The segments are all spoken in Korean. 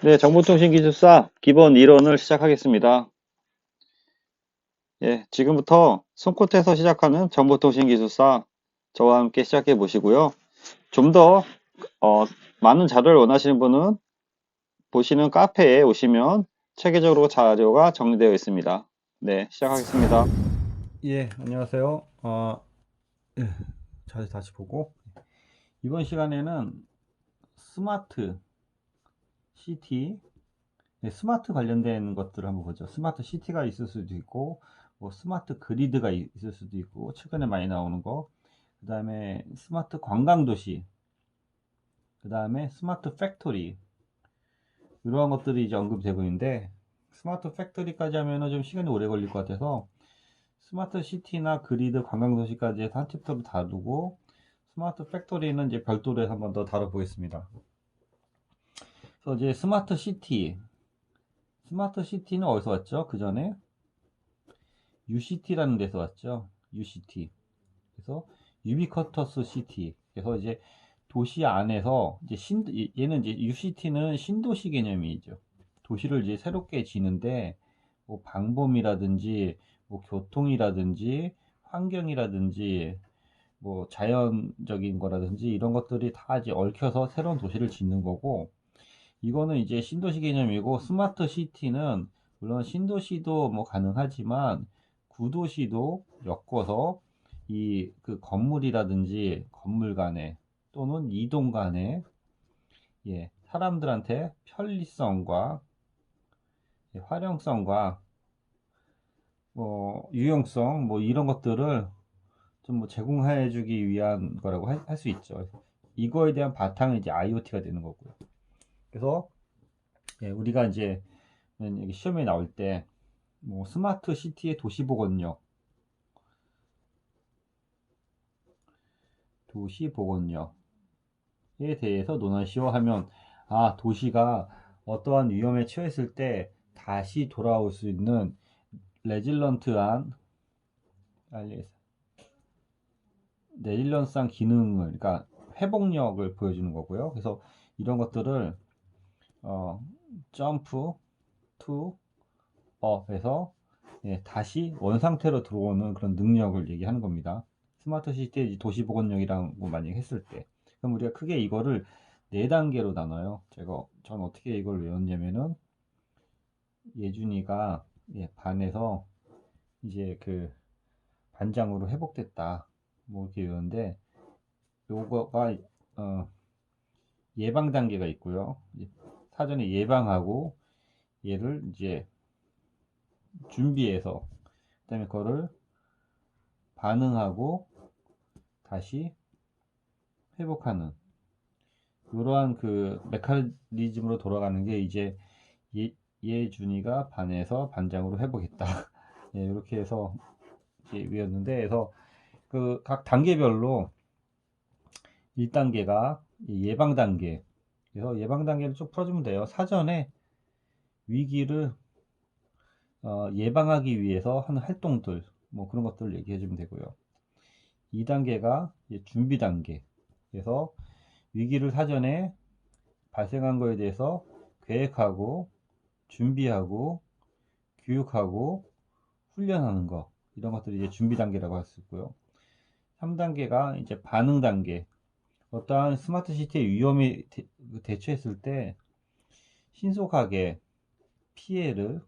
네, 정보통신기술사 기본 이론을 시작하겠습니다. 예, 지금부터 손끝에서 시작하는 정보통신기술사 저와 함께 시작해 보시고요. 좀 더 많은 자료를 원하시는 분은 보시는 카페에 오시면 체계적으로 자료가 정리되어 있습니다. 네, 시작하겠습니다. 예, 안녕하세요. 예, 잘 다시 보고 이번 시간에는 스마트 시티, 스마트 관련된 것들을 한번 보죠. 스마트 시티가 있을 수도 있고, 뭐 스마트 그리드가 있을 수도 있고, 최근에 많이 나오는 거, 그 다음에 스마트 관광 도시, 그 다음에 스마트 팩토리, 이러한 것들이 이제 언급되고 있는데, 스마트 팩토리까지 하면은 좀 시간이 오래 걸릴 것 같아서 스마트 시티나 그리드 관광 도시까지 해서 한 챕터로 다루고, 스마트 팩토리는 이제 별도로 해서 한번 더 다뤄보겠습니다. 그래서 이제 스마트 시티는 어디서 왔죠? 그 전에 UCT라는 데서 왔죠. UCT. 그래서 유비쿼터스 시티. 그래서 이제 도시 안에서 이제 얘는 이제 UCT는 신도시 개념이죠. 도시를 이제 새롭게 지는데 뭐 방범이라든지 뭐 교통이라든지 환경이라든지 뭐 자연적인 거라든지 이런 것들이 다 이제 얽혀서 새로운 도시를 짓는 거고, 이거는 이제 신도시 개념이고, 스마트 시티는 물론 신도시도 뭐 가능하지만 구도시도 엮어서 이 그 건물이라든지 건물 간에 또는 이동 간에, 예, 사람들한테 편리성과, 예, 활용성과 뭐 유용성 뭐 이런 것들을 좀 뭐 제공해 주기 위한 거라고 할 수 있죠. 이거에 대한 바탕은 이제 IoT가 되는 거고요. 그래서 예, 우리가 이제 여기 시험에 나올 때 뭐 스마트 시티의 도시 보건력에 대해서 논하시오 하면, 아, 도시가 어떠한 위험에 처했을 때 다시 돌아올 수 있는 레질런트한 레질런스한 기능을, 그러니까 회복력을 보여주는 거고요. 그래서 이런 것들을 어, 점프 투 업에서, 예, 다시 원상태로 들어오는 그런 능력을 얘기하는 겁니다. 스마트 시티 도시보건력이라고 만약에 했을 때, 그럼 우리가 크게 이거를 네 단계로 나눠요. 전 어떻게 이걸 외웠냐면은, 예준이가, 예, 반에서 이제 그 반장으로 회복됐다, 뭐 이렇게 외웠는데, 요거가 예방 단계가 있고요. 사전에 예방하고 얘를 이제 준비해서, 그다음에 그거를 반응하고 다시 회복하는, 이러한 그 메커니즘으로 돌아가는 게 이제 예, 예준이가 반에서 반장으로 회복했다. 예, 이렇게 해서 이제 외웠는데, 그래서 그 각 단계별로 1단계가 예방 단계. 그래서 예방 단계를 쭉 풀어주면 돼요. 사전에 위기를 예방하기 위해서 하는 활동들, 뭐 그런 것들을 얘기해 주면 되고요. 2단계가 준비 단계. 그래서 위기를 사전에 발생한 거에 대해서 계획하고 준비하고 교육하고 훈련하는 거, 이런 것들이 이제 준비 단계라고 할 수 있고요. 3단계가 이제 반응 단계. 어떠한 스마트 시티의 위험에 대처했을 때 신속하게 피해를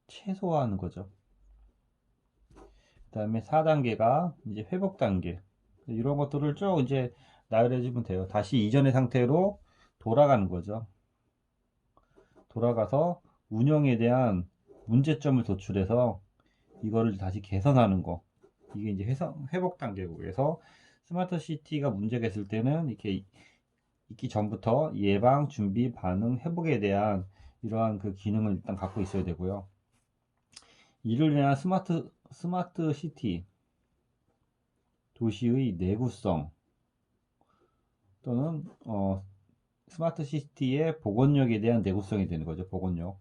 최소화하는 거죠. 그 다음에 4단계가 이제 회복 단계. 이런 것들을 쭉 이제 나열해 주면 돼요. 다시 이전의 상태로 돌아가는 거죠. 돌아가서 운영에 대한 문제점을 도출해서 이거를 다시 개선하는 거. 이게 이제 회복 단계고, 그래서 스마트 시티가 문제가 있을 때는 이렇게 있기 전부터 예방, 준비, 반응, 회복에 대한 이러한 그 기능을 일단 갖고 있어야 되고요. 이를 위한 스마트 시티 도시의 내구성 또는 스마트 시티의 복원력에 대한 내구성이 되는 거죠. 복원력.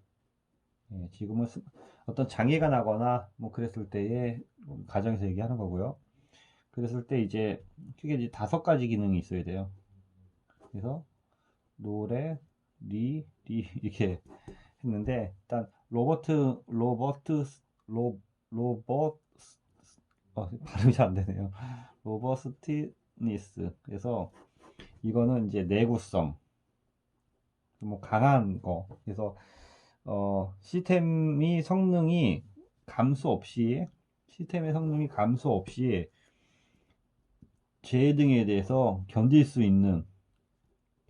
예, 지금은 어떤 장애가 나거나 뭐 그랬을 때에 가정에서 얘기하는 거고요. 그랬을 때 이제 크게 이제 5가지 기능이 있어야 돼요. 그래서 노래, 이렇게 했는데, 일단 로버트 발음이 잘 안 되네요. 로버스티니스. 그래서 이거는 이제 내구성, 뭐 강한 거. 그래서 시스템의 성능이 감소 없이 재해 등에 대해서 견딜 수 있는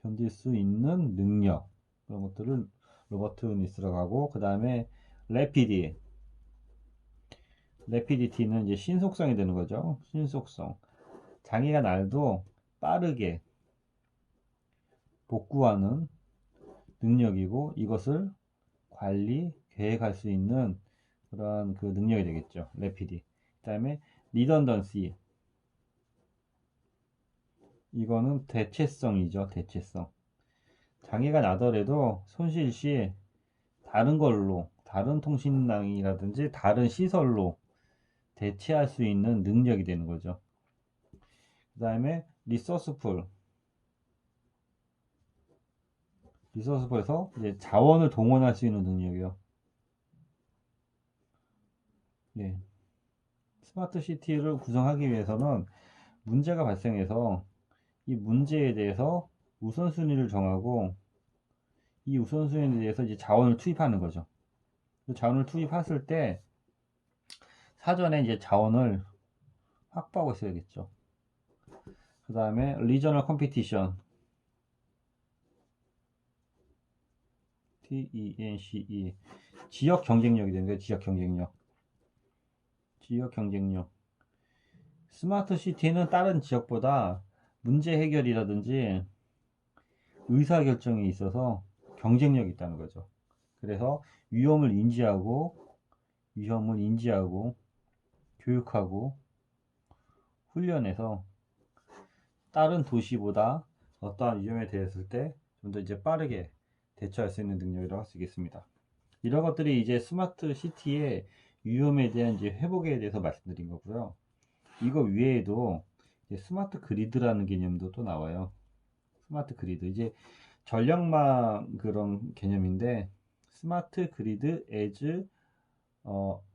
능력, 그런 것들을 로버트니스라고 하고, 그 다음에 레피디티는 이제 신속성이 되는 거죠. 신속성. 장애가 날도 빠르게 복구하는 능력이고, 이것을 계획할 수 있는 그런 그 능력이 되겠죠. 레피디. 그 다음에 리던던시. 이거는 대체성이죠. 대체성. 장애가 나더라도 손실 시 다른 통신망이라든지 다른 시설로 대체할 수 있는 능력이 되는 거죠. 그 다음에 리소스풀에서 이제 자원을 동원할 수 있는 능력이요. 네. 스마트 시티를 구성하기 위해서는 문제가 발생해서 이 문제에 대해서 우선순위를 정하고, 이 우선순위에 대해서 이제 자원을 투입하는 거죠. 그 자원을 투입했을 때 사전에 이제 자원을 확보하고 있어야겠죠. 그 다음에 리저널 컴피티션, TENCE, 지역 경쟁력이 되는 거예요. 지역 경쟁력. 스마트 시티는 다른 지역보다 문제 해결이라든지 의사결정에 있어서 경쟁력이 있다는 거죠. 그래서 위험을 인지하고 교육하고 훈련해서 다른 도시보다 어떠한 위험에 대했을 때 좀 더 이제 빠르게 대처할 수 있는 능력이라고 할 수 있겠습니다. 이런 것들이 이제 스마트 시티의 위험에 대한 이제 회복에 대해서 말씀드린 거고요. 이거 외에도 이제 스마트 그리드라는 개념도 또 나와요. 스마트 그리드. 이제 전력망 그런 개념인데, 스마트 그리드 as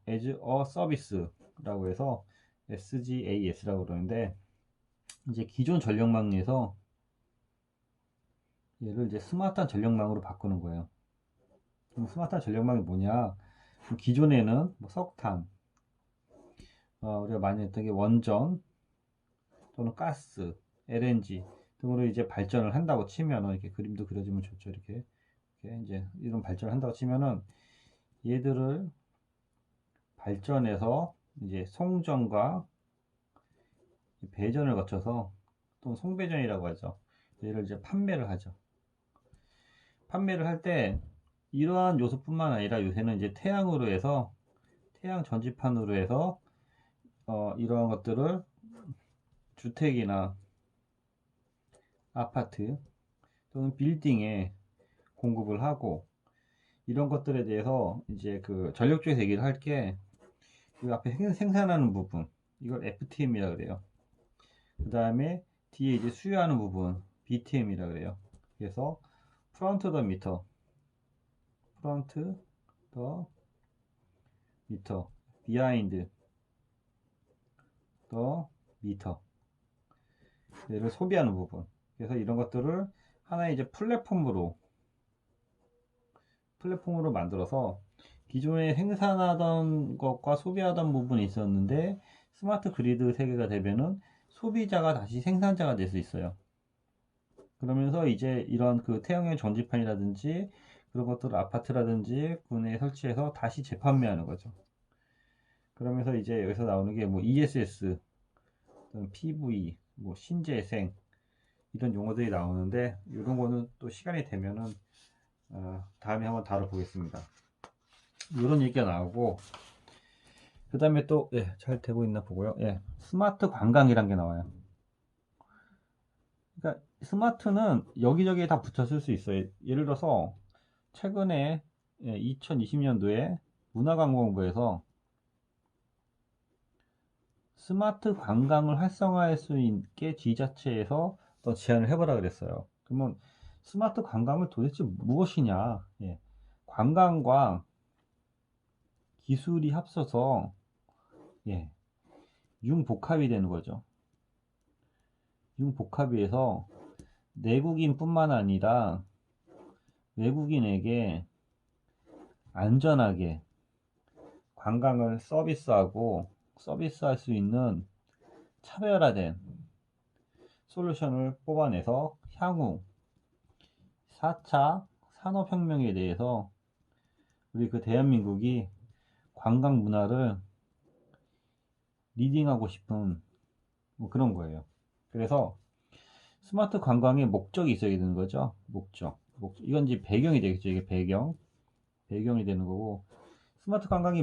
a service라고 해서 SGAS라고 그러는데, 이제 기존 전력망에서 얘를 이제 스마트한 전력망으로 바꾸는 거예요. 그럼 스마트한 전력망이 뭐냐? 기존에는 뭐 석탄, 우리가 많이 했던 게 원전 또는 가스, LNG 등으로 이제 발전을 한다고 치면은, 이렇게 그림도 그려지면 좋죠. 이렇게 이제 이런 발전을 한다고 치면은, 얘들을 발전해서 이제 송전과 배전을 거쳐서, 또 송배전이라고 하죠. 얘를 이제 판매를 하죠. 판매를 할 때 이러한 요소뿐만 아니라 요새는 이제 태양 전지판으로 해서 이러한 것들을 주택이나 아파트 또는 빌딩에 공급을 하고, 이런 것들에 대해서 이제 그 전력 쪽에서 얘기를 할 게, 그 앞에 생산하는 부분, 이걸 FTM이라 그래요. 그 다음에 뒤에 이제 수요하는 부분, BTM이라 그래요. 그래서 프론트 더 미터, 비하인드 더 미터, 얘를 소비하는 부분. 그래서 이런 것들을 하나의 이제 플랫폼으로 만들어서, 기존에 생산하던 것과 소비하던 부분이 있었는데, 스마트 그리드 세계가 되면은 소비자가 다시 생산자가 될 수 있어요. 그러면서 이제 이런 그 태양열 전지판이라든지 그런 것들을 아파트라든지 군에 설치해서 다시 재판매하는 거죠. 그러면서 이제 여기서 나오는 게 뭐 ESS, PV, 뭐 신재생, 이런 용어들이 나오는데, 이런 거는 또 시간이 되면은 다음에 한번 다뤄보겠습니다. 이런 얘기가 나오고, 그 다음에 또 잘 되고 있나 보고요. 스마트 관광이란 게 나와요. 그러니까 스마트는 여기저기에 다 붙여 쓸 수 있어요. 예를 들어서 최근에 2020년도에 문화관광부에서 스마트 관광을 활성화할 수 있게 지자체에서 또 제안을 해보라 그랬어요. 그러면 스마트 관광은 도대체 무엇이냐? 예. 관광과 기술이 합쳐서 예, 융복합이 되는 거죠. 융복합이어서 내국인뿐만 아니라 외국인에게 안전하게 관광을 서비스할 수 있는 차별화된 솔루션을 뽑아내서 향후 4차 산업혁명에 대해서 우리 그 대한민국이 관광 문화를 리딩하고 싶은 뭐 그런 거예요. 그래서 스마트 관광의 목적이 있어야 되는 거죠. 이건 이제 배경이 되겠죠. 이게 배경이 되는 거고, 스마트 관광의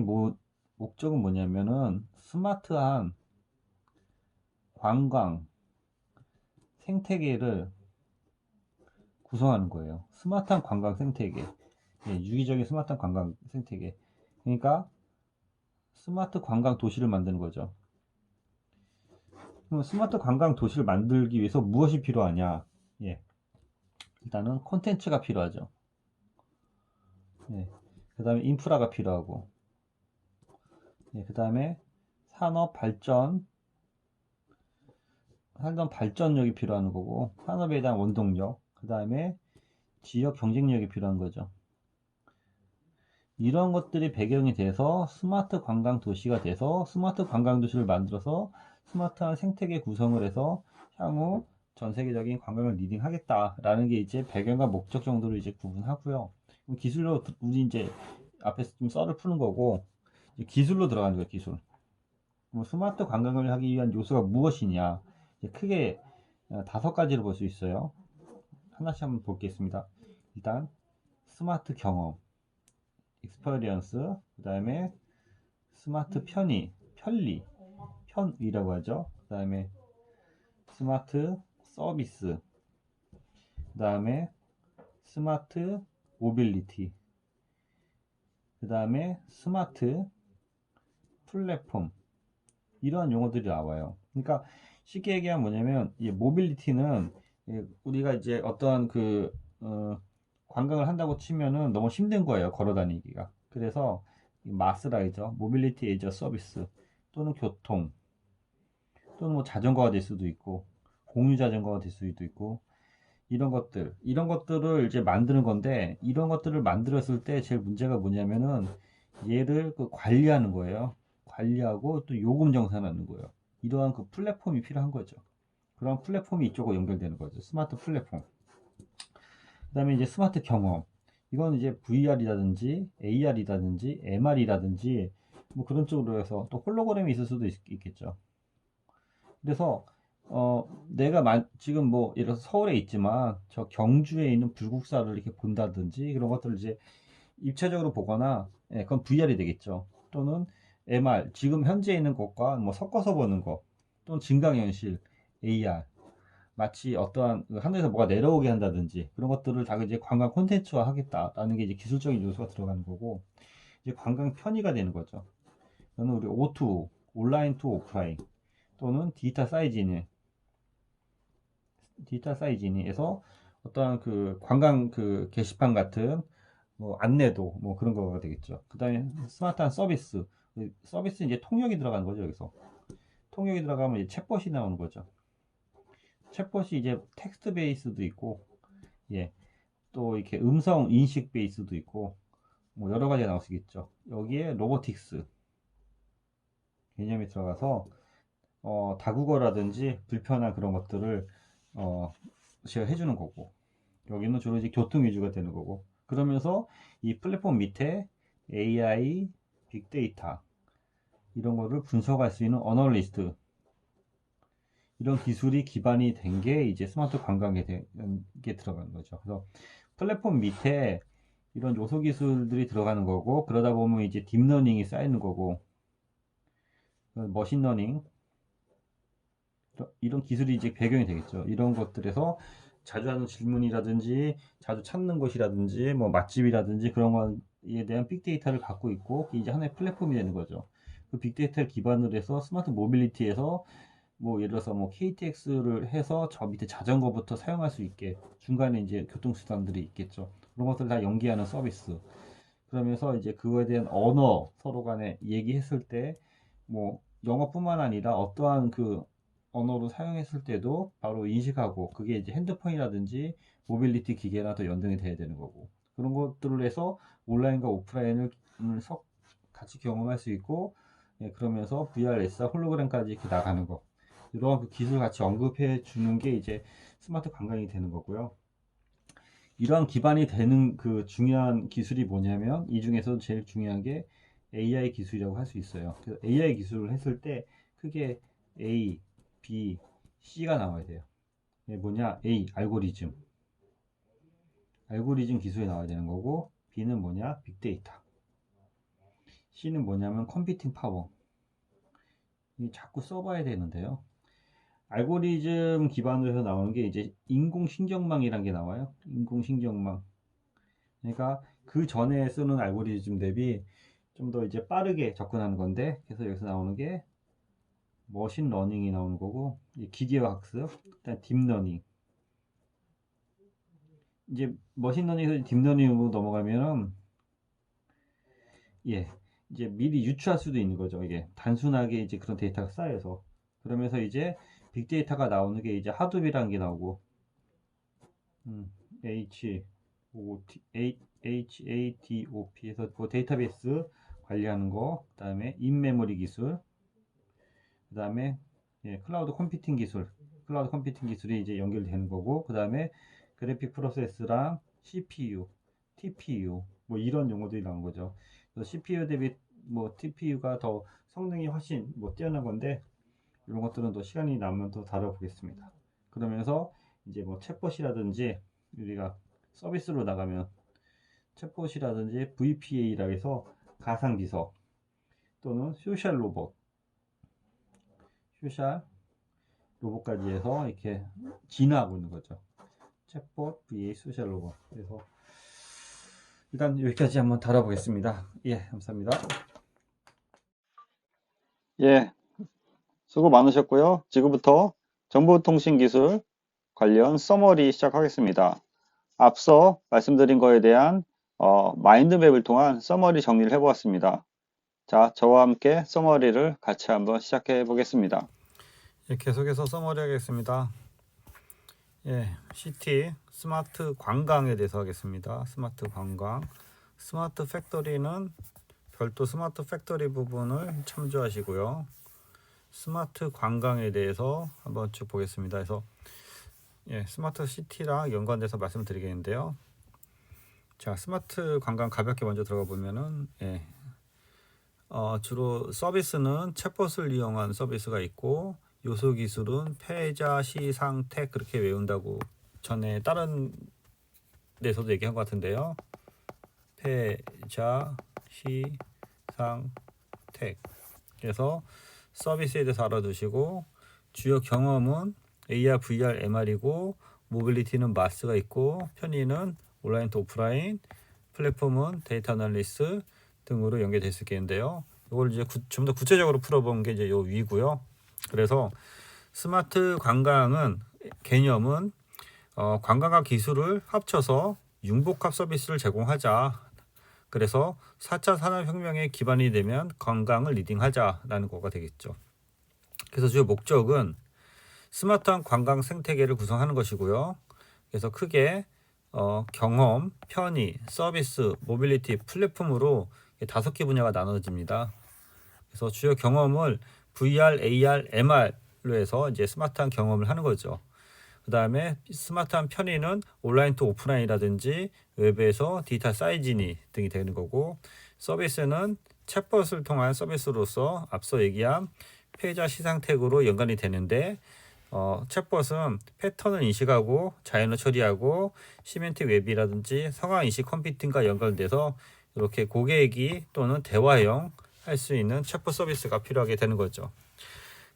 목적은 뭐냐면은 스마트한 관광 생태계를 구성하는 거예요. 스마트한 관광 생태계. 예, 유기적인 스마트한 관광 생태계. 그러니까 스마트 관광 도시를 만드는 거죠. 그럼 스마트 관광 도시를 만들기 위해서 무엇이 필요하냐? 예. 일단은 콘텐츠가 필요하죠. 예. 그 다음에 인프라가 필요하고, 예. 그 다음에 산업 발전력이 필요한 거고, 산업에 대한 원동력, 그 다음에 지역 경쟁력이 필요한 거죠. 이런 것들이 배경이 돼서 스마트 관광 도시가 돼서 스마트 관광 도시를 만들어서 스마트한 생태계 구성을 해서 향후 전 세계적인 관광을 리딩하겠다라는 게 이제 배경과 목적 정도로 이제 구분하고요. 기술로 우리 이제 앞에서 좀 썰을 푸는 거고 기술로 들어가는 거예요. 기술. 스마트 관광을 하기 위한 요소가 무엇이냐? 크게 5가지를 볼 수 있어요. 하나씩 한번 보겠습니다. 일단 스마트 경험, 익스퍼리언스, 그 다음에 스마트 편리라고 하죠. 그 다음에 스마트 서비스, 그 다음에 스마트 모빌리티, 그 다음에 스마트 플랫폼, 이러한 용어들이 나와요. 그러니까 쉽게 얘기하면 뭐냐면 이 모빌리티는 우리가 이제 어떠한 관광을 한다고 치면은 너무 힘든 거예요. 걸어 다니기가. 그래서 마스라이저, 모빌리티 에이저 서비스 또는 교통 또는 뭐 자전거가 될 수도 있고 공유 자전거가 될 수도 있고 이런 것들을 이제 만드는 건데 이런 것들을 만들었을 때 제일 문제가 뭐냐면은 얘를 관리하는 거예요. 관리하고 또 요금 정산하는 거예요. 이러한 플랫폼이 필요한 거죠. 그런 플랫폼이 이쪽으로 연결되는 거죠. 스마트 플랫폼. 그 다음에 이제 스마트 경험. 이건 이제 VR이라든지 AR이라든지 MR이라든지 뭐 그런 쪽으로 해서 또 홀로그램이 있을 수도 있겠죠. 그래서 내가 지금 뭐 예를 들어서 서울에 있지만 저 경주에 있는 불국사를 이렇게 본다든지 그런 것들을 이제 입체적으로 보거나 그건 VR이 되겠죠. 또는 MR 지금 현재 있는 것과 뭐 섞어서 보는 거 또는 증강현실 AR 마치 어떠한 하늘에서 뭐가 내려오게 한다든지 그런 것들을 다 이제 관광 콘텐츠화 하겠다라는 게 이제 기술적인 요소가 들어가는 거고 이제 관광 편의가 되는 거죠. 저는 우리 O2 온라인 투 오프라인 또는 디지털 사이즈니에서 어떠한 관광 게시판 같은 뭐 안내도 뭐 그런 거가 되겠죠. 그 다음에 스마트한 서비스 이제 통역이 들어가는 거죠. 여기서 통역이 들어가면 이제 챗봇이 나오는 거죠. 챗봇이 이제 텍스트 베이스도 있고 예, 또 이렇게 음성 인식 베이스도 있고 뭐 여러 가지가 나올 수 있겠죠. 여기에 로보틱스 개념이 들어가서 다국어라든지 불편한 그런 것들을 제가 해주는 거고 여기는 주로 이제 교통 위주가 되는 거고 그러면서 이 플랫폼 밑에 AI, 빅데이터 이런 거를 분석할 수 있는 어널리스트 이런 기술이 기반이 된 게 이제 스마트 관광에 게 들어가는 거죠. 그래서 플랫폼 밑에 이런 요소 기술들이 들어가는 거고 그러다 보면 이제 딥러닝이 쌓이는 거고 머신러닝 이런 기술이 이제 배경이 되겠죠. 이런 것들에서 자주 하는 질문이라든지 자주 찾는 것이라든지 뭐 맛집이라든지 그런 거에 대한 빅데이터를 갖고 있고 이제 하나의 플랫폼이 되는 거죠. 그 빅데이터를 기반으로 해서 스마트 모빌리티에서 뭐 예를 들어서 뭐 KTX를 해서 저 밑에 자전거부터 사용할 수 있게 중간에 이제 교통수단들이 있겠죠. 그런 것들 다 연계하는 서비스. 그러면서 이제 그거에 대한 언어 서로 간에 얘기했을 때 뭐 영어뿐만 아니라 어떠한 그 언어로 사용했을 때도 바로 인식하고 그게 이제 핸드폰이라든지 모빌리티 기계나 더 연동이 돼야 되는 거고 그런 것들을 해서 온라인과 오프라인을 같이 경험할 수 있고 예, 그러면서 VR, SR, 홀로그램까지 이렇게 나가는 거 이런 그 기술 같이 언급해 주는 게 이제 스마트 관광이 되는 거고요. 이러한 기반이 되는 그 중요한 기술이 뭐냐면 이 중에서 제일 중요한 게 AI 기술이라고 할 수 있어요. 그래서 AI 기술을 했을 때 크게 A, B, C가 나와야 돼요. 이게 뭐냐? A, 알고리즘. 알고리즘 기술이 나와야 되는 거고 B는 뭐냐? 빅데이터. C는 뭐냐면 컴퓨팅 파워. 이 자꾸 써봐야 되는데요. 알고리즘 기반으로 해서 나오는 게 이제 인공신경망이라는 게 나와요. 인공신경망. 그러니까 그 전에 쓰는 알고리즘 대비 좀 더 이제 빠르게 접근하는 건데 그래서 여기서 나오는 게 머신 러닝이 나오는 거고 기계화 학습, 그다음 딥러닝. 이제 머신 러닝에서 딥러닝으로 넘어가면은 예 이제 미리 유추할 수도 있는 거죠. 이게 단순하게 이제 그런 데이터가 쌓여서 그러면서 이제 빅데이터가 나오는 게 이제 하둡이라는 게 나오고 H O T HADOP에서 그 데이터베이스 관리하는 거, 그다음에 인메모리 기술, 그다음에 예, 클라우드 컴퓨팅 기술이 이제 연결되는 거고, 그다음에 그래픽 프로세스랑 CPU, TPU 뭐 이런 용어들이 나온 거죠. 그래서 CPU 대비 뭐 TPU가 더 성능이 훨씬 뭐 뛰어난 건데 이런 것들은 또 시간이 남으면 또 다뤄보겠습니다. 그러면서 이제 뭐 챗봇이라든지 우리가 서비스로 나가면 챗봇이라든지 VPA라 해서 가상비서 또는 소셜 로봇까지 해서 이렇게 진화하고 있는 거죠. 챗봇 vs 소셜 로봇. 그래서 일단 여기까지 한번 다뤄보겠습니다. 예, 감사합니다. 예, 수고 많으셨고요. 지금부터 정보통신기술 관련 서머리 시작하겠습니다. 앞서 말씀드린 거에 대한 마인드맵을 통한 서머리 정리를 해보았습니다. 자, 저와 함께 서머리를 같이 한번 시작해 보겠습니다. 예, 계속해서 서머리 하겠습니다. 예, CT 스마트 관광에 대해서 하겠습니다. 스마트 관광. 스마트 팩토리는 별도 스마트 팩토리 부분을 참조하시고요. 스마트 관광에 대해서 한번 쭉 보겠습니다. 그래서 예, 스마트 시티랑 연관돼서 말씀드리겠는데요. 자, 스마트 관광 가볍게 먼저 들어가 보면은 예, 주로 서비스는 챗봇을 이용한 서비스가 있고 요소 기술은 패자, 시, 상, 택 그렇게 외운다고 전에 다른 데서도 얘기한 것 같은데요. 패자, 시, 상, 택. 그래서 서비스에 대해서 알아두시고 주요 경험은 AR, VR, MR이고 모빌리티는 마스가 있고 편의는 온라인 또 오프라인, 플랫폼은 데이터 애널리스 등으로 연결될 수 있겠는데요. 이걸 이제 좀 더 구체적으로 풀어본 게 이제 요 위고요. 그래서 스마트 관광은 개념은 관광과 기술을 합쳐서 융복합 서비스를 제공하자. 그래서 4차 산업혁명의 기반이 되면 관광을 리딩하자라는 거가 되겠죠. 그래서 주요 목적은 스마트한 관광 생태계를 구성하는 것이고요. 그래서 크게 경험, 편의, 서비스, 모빌리티, 플랫폼으로 5개 분야가 나눠집니다. 그래서 주요 경험을 VR, AR, MR로 해서 이제 스마트한 경험을 하는 거죠. 그 다음에 스마트한 편의는 온라인 또 오프라인이라든지 웹에서 디지털 사이즈니 등이 되는 거고, 서비스는 챗봇을 통한 서비스로서 앞서 얘기한 패자 시상 태그로 연관이 되는데 챗봇은 패턴을 인식하고 자연어 처리하고 시멘틱 웹이라든지 상황 인식 컴퓨팅과 연결돼서 이렇게 고객이 또는 대화형 할 수 있는 챗봇 서비스가 필요하게 되는 거죠.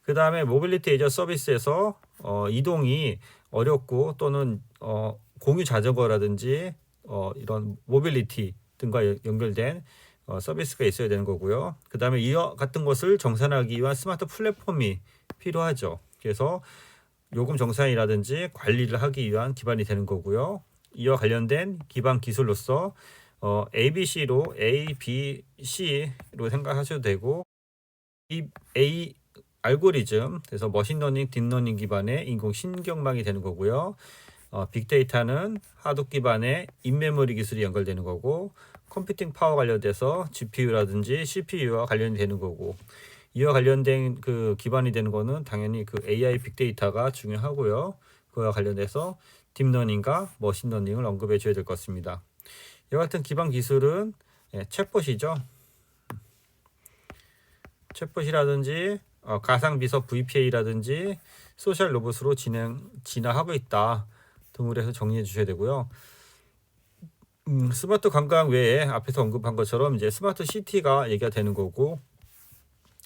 그 다음에 모빌리티 에이저 서비스에서 이동이 어렵고 또는 공유 자전거라든지 이런 모빌리티 등과 연결된 서비스가 있어야 되는 거고요. 그 다음에 이와 같은 것을 정산하기 위한 스마트 플랫폼이 필요하죠. 그래서 요금 정산이라든지 관리를 하기 위한 기반이 되는 거고요. 이와 관련된 기반 기술로서 ABC로 생각하셔도 되고, 이 A 알고리즘, 그래서 머신러닝, 딥러닝 기반의 인공신경망이 되는 거고요. 빅데이터는 하드 기반의 인메모리 기술이 연결되는 거고, 컴퓨팅 파워 관련돼서 GPU라든지 CPU와 관련이 되는 거고, 이와 관련된 그 기반이 되는 거는 당연히 그 AI 빅데이터가 중요하고요. 그와 관련해서 딥러닝과 머신러닝을 언급해 줘야 될 것 같습니다. 이와 같은 기반 기술은 챗봇이죠. 챗봇이라든지 가상 비서 VPA라든지 소셜 로봇으로 진화하고 있다 등으로 해서 정리해 주셔야 되고요. 스마트 관광 외에 앞에서 언급한 것처럼 이제 스마트 시티가 얘기가 되는 거고,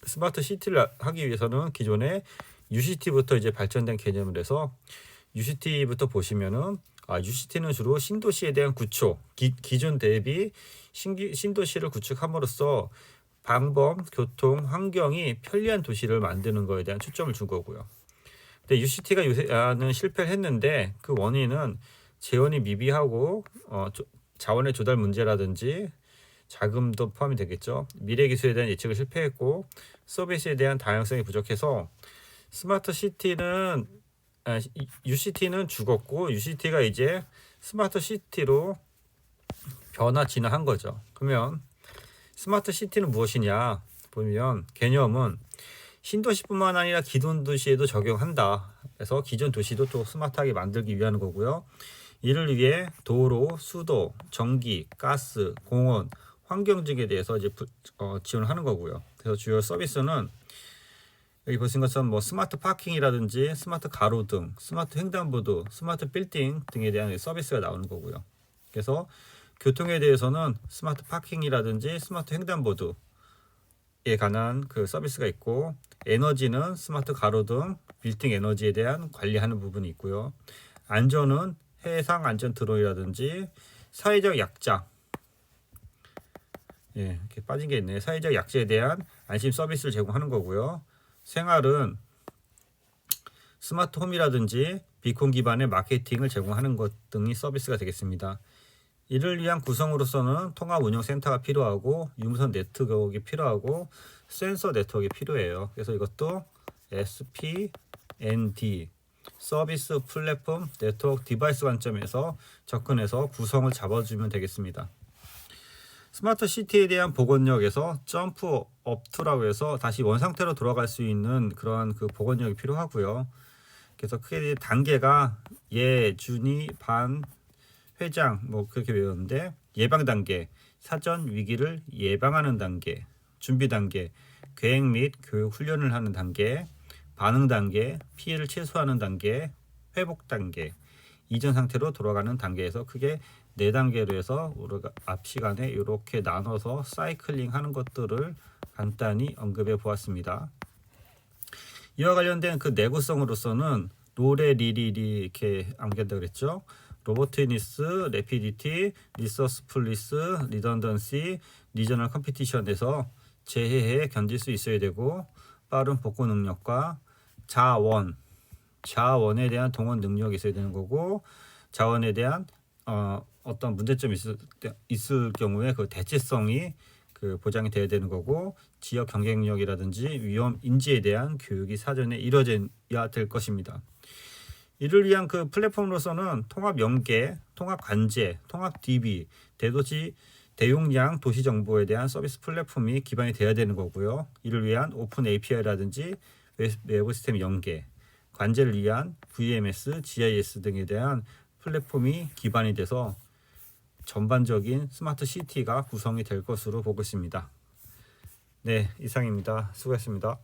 스마트 시티를 하기 위해서는 기존에 UCT부터 이제 발전된 개념을 해서 UCT부터 보시면은 UCT는 주로 신도시에 대한 구축, 기존 대비 신도시를 구축함으로써 방범, 교통, 환경이 편리한 도시를 만드는 것에 대한 초점을 준 거고요. 근데 UCT가 요새는 실패를 했는데 그 원인은 재원이 미비하고 자원의 조달 문제라든지 자금도 포함이 되겠죠. 미래 기술에 대한 예측을 실패했고 서비스에 대한 다양성이 부족해서 스마트 시티는 UCT는 죽었고 UCT가 이제 스마트 시티로 진화한 거죠. 그러면 스마트 시티는 무엇이냐 보면 개념은 신도시뿐만 아니라 기존 도시에도 적용한다. 그래서 기존 도시도 또 스마트하게 만들기 위한 거고요. 이를 위해 도로, 수도, 전기, 가스, 공원, 환경 등에 대해서 이제 지원을 하는 거고요. 그래서 주요 서비스는 여기 보신 것처럼 뭐 스마트 파킹이라든지 스마트 가로등, 스마트 횡단보도, 스마트 빌딩 등에 대한 서비스가 나오는 거고요. 그래서 교통에 대해서는 스마트 파킹이라든지 스마트 횡단보도에 관한 그 서비스가 있고, 에너지는 스마트 가로등, 빌딩 에너지에 대한 관리하는 부분이 있고요. 안전은 해상 안전 드론이라든지 사회적 약자, 이렇게 빠진 게 있네. 사회적 약자에 대한 안심 서비스를 제공하는 거고요. 생활은 스마트 홈이라든지 비콘 기반의 마케팅을 제공하는 것 등이 서비스가 되겠습니다. 이를 위한 구성으로서는 통합 운영 센터가 필요하고 유무선 네트워크가 필요하고 센서 네트워크가 필요해요. 그래서 이것도 SPND 서비스 플랫폼 네트워크 디바이스 관점에서 접근해서 구성을 잡아주면 되겠습니다. 스마트 시티에 대한 복원력에서 점프 업투라고 해서 다시 원상태로 돌아갈 수 있는 그러한 그 복원력이 필요하고요. 그래서 크게 단계가 예, 준위, 반, 회장 뭐 그렇게 외우는데, 예방 단계, 사전 위기를 예방하는 단계, 준비 단계, 계획 및 교육 훈련을 하는 단계, 반응 단계, 피해를 최소화하는 단계, 회복 단계, 이전 상태로 돌아가는 단계에서 크게 4단계로 해서 우리가 앞 시간에 이렇게 나눠서 사이클링 하는 것들을 간단히 언급해 보았습니다. 이와 관련된 그 내구성으로서는 노래 리리리 이렇게 암기한다고 그랬죠. 로보티니스, 레피디티, 리소스풀리스, 리던던시, 리저널 컴피티션에서 재해에 견딜 수 있어야 되고, 빠른 복구 능력과 자원에 대한 동원 능력이 있어야 되는 거고, 자원에 대한 어떤 문제점이 있을 경우에 그 대체성이 그 보장이 돼야 되는 거고, 지역 경쟁력이라든지 위험 인지에 대한 교육이 사전에 이루어져야 될 것입니다. 이를 위한 그 플랫폼으로서는 통합 연계, 통합 관제, 통합 DB, 대용량 도시 정보에 대한 서비스 플랫폼이 기반이 돼야 되는 거고요. 이를 위한 오픈 API라든지 외부 시스템 연계, 관제를 위한 VMS, GIS 등에 대한 플랫폼이 기반이 돼서 전반적인 스마트 시티가 구성이 될 것으로 보고 있습니다. 네, 이상입니다. 수고했습니다.